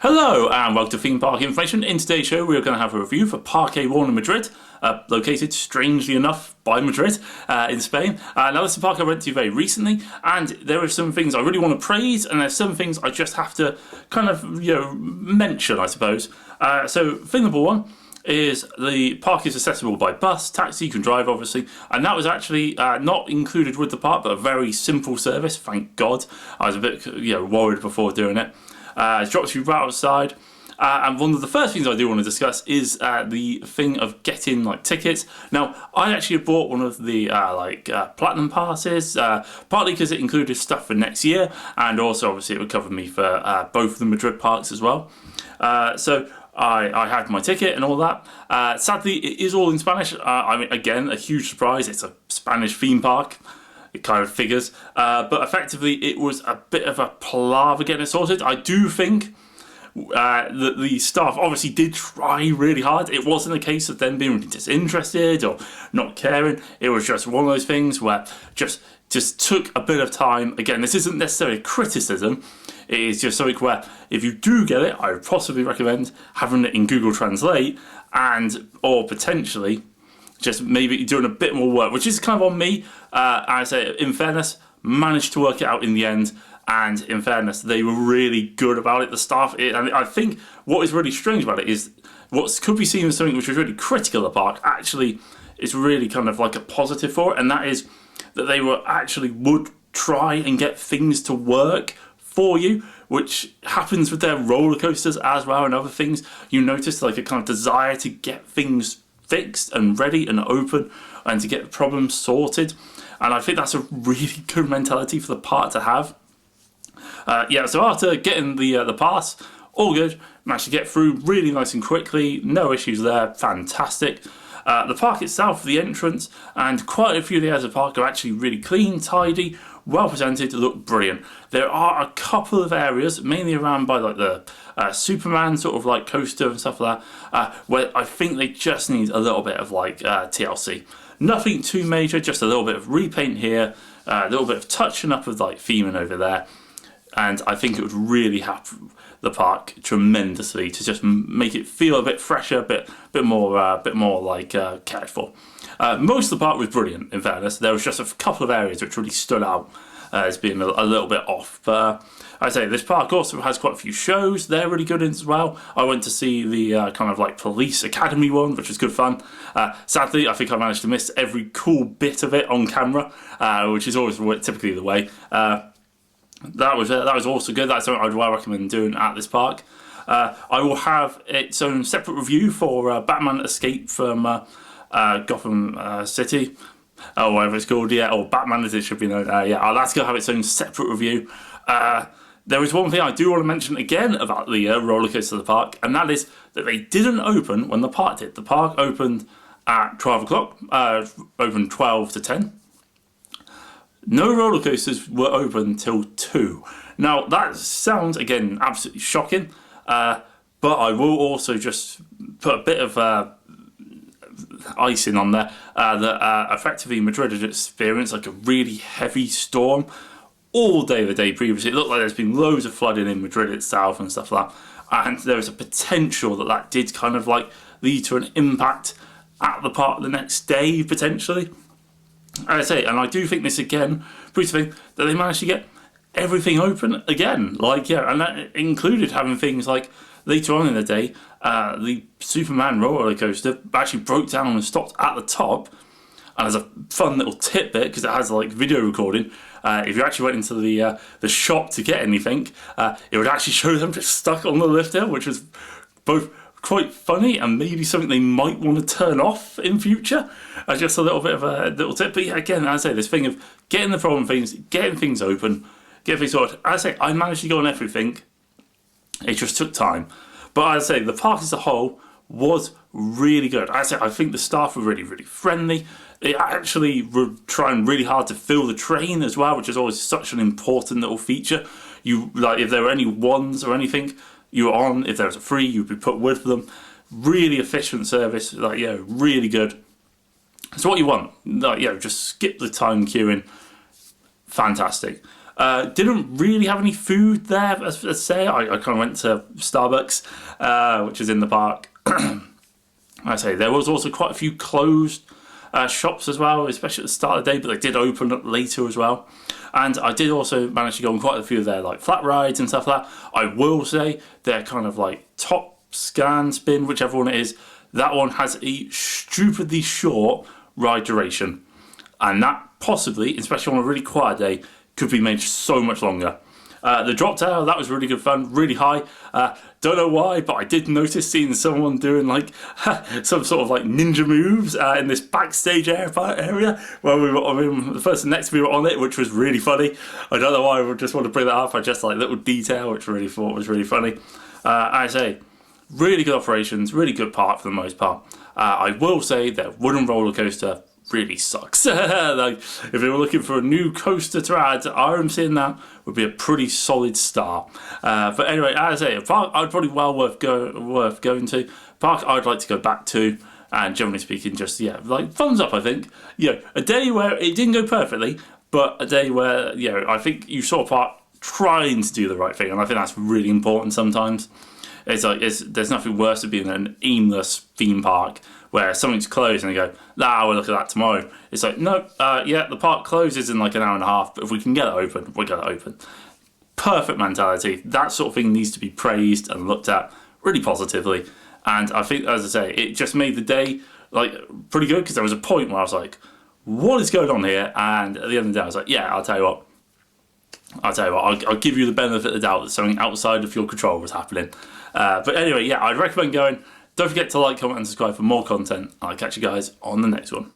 Hello and welcome to Theme Park Information. In today's show we are going to have a review for Parque Warner Madrid, located strangely enough by Madrid in Spain. Now this is a park I went to very recently, and there are some things I really want to praise and there's some things I just have to kind of mention, I suppose. So thing number one is the park is accessible by bus, taxi, you can drive obviously, and that was actually not included with the park, but a very simple service, thank God. I was a bit worried before doing it. It drops you right outside, and one of the first things I do want to discuss is the thing of getting tickets. Now, I actually bought one of the platinum passes, partly because it included stuff for next year, and also obviously it would cover me for both of the Madrid parks as well. So I had my ticket and all that. Sadly, it is all in Spanish. I mean, again, a huge surprise. It's a Spanish theme park. It kind of figures, but effectively it was a bit of a palaver getting it sorted. I do think that the staff obviously did try really hard. It wasn't a case of them being disinterested or not caring. It was just one of those things where just took a bit of time. Again, this isn't necessarily a criticism. It is just something where if you do get it, I would possibly recommend having it in Google Translate or potentially just maybe doing a bit more work, which is kind of on me. I say, in fairness, managed to work it out in the end, and in fairness, they were really good about it, the staff. And I think what is really strange about it is what could be seen as something which was really critical of the park actually is really kind of like a positive for it, and that is that they would try and get things to work for you, which happens with their roller coasters as well and other things. You notice like a kind of desire to get things fixed and ready and open and to get the problems sorted, and I think that's a really good mentality for the park to have. So after getting the pass, all good, managed to get through really nice and quickly, no issues there, fantastic. The park itself, the entrance and quite a few of the areas of the park are actually really clean, tidy, well presented, look brilliant. There are a couple of areas, mainly around by the Superman sort of coaster and stuff like that, where I think they just need a little bit of TLC. Nothing too major, just a little bit of repaint here, a little bit of touching up of theming over there, and I think it would really help the park tremendously to just make it feel a bit fresher, a bit more cared for. Most of the park was brilliant, in fairness. There was just a couple of areas which really stood out as being a little bit off. But I'd say this park also has quite a few shows. They're really good as well. I went to see the police academy one, which was good fun. Sadly, I think I managed to miss every cool bit of it on camera, which is always typically the way. That was also good. That's something I'd well recommend doing at this park. I will have its own separate review for Batman Escape from Gotham City, or whatever it's called, or Batman as it should be known. That's going to have its own separate review. There is one thing I do want to mention again about the roller coaster of the park, and that is that they didn't open when the park did. The park opened at 12 o'clock, opened 12 to 10. No roller coasters were open till 2. Now that sounds again absolutely shocking, but I will also just put a bit of icing on there that effectively Madrid had experienced a really heavy storm all day the day previously. It looked like there's been loads of flooding in Madrid itself and stuff like that, and there was a potential that did kind of lead to an impact at the park the next day potentially. As I say, and I do think this again proves the thing that they managed to get everything open again, and that included having things later on in the day, the Superman roller coaster actually broke down and stopped at the top. And as a fun little tidbit, because it has video recording, if you actually went into the shop to get anything, it would actually show them just stuck on the lifter, which was both quite funny and maybe something they might want to turn off in future. Just a little bit of a little tip. But yeah, again, as I say, this thing of getting the problem things, getting things open, getting things sorted. As I say, I managed to go on everything. It just took time. But as I say, the park as a whole was really good. As I say, I think the staff were really, really friendly. They actually were trying really hard to fill the train as well, which is always such an important little feature. If there were any ones or anything you were on, if there was a free, you'd be put with them. Really efficient service, really good. So what you want, just skip the time queuing. Fantastic. Didn't really have any food there, let's say. I kind of went to Starbucks, which is in the park. I say there was also quite a few closed shops as well, especially at the start of the day, but they did open up later as well. And I did also manage to go on quite a few of their like flat rides and stuff like that. I will say their kind of like top scan spin, whichever one it is, that one has a stupidly short ride duration. And that possibly, especially on a really quiet day, could be made so much longer. The drop tower, that was really good fun, really high. Don't know why, but I did notice seeing someone doing like some sort of like ninja moves in this backstage area where we were. I mean, the person next to me were on it, which was really funny. I don't know why I would just want to bring that up. I just like little detail, which I really thought was really funny. I say, really good operations, really good park for the most part. I will say that wooden roller coaster really sucks. Like, if you were looking for a new coaster to add, RMC in that would be a pretty solid start. But anyway, as I say, a park I'd probably worth going to. Park I'd like to go back to, and generally speaking, just like thumbs up. I think a day where it didn't go perfectly, but a day where I think you saw a park trying to do the right thing, and I think that's really important sometimes. It's like there's nothing worse than being an aimless theme park where something's closed and you go, we'll look at that tomorrow. It's like, no, the park closes in like an hour and a half, but if we can get it open, we'll get it open. Perfect mentality. That sort of thing needs to be praised and looked at really positively. And I think, as I say, it just made the day like pretty good, because there was a point where I was like, what is going on here? And at the end of the day, I was like, I'll tell you what, I'll give you the benefit of the doubt that something outside of your control was happening. But anyway, I'd recommend going. Don't forget to like, comment, and subscribe for more content. I'll catch you guys on the next one.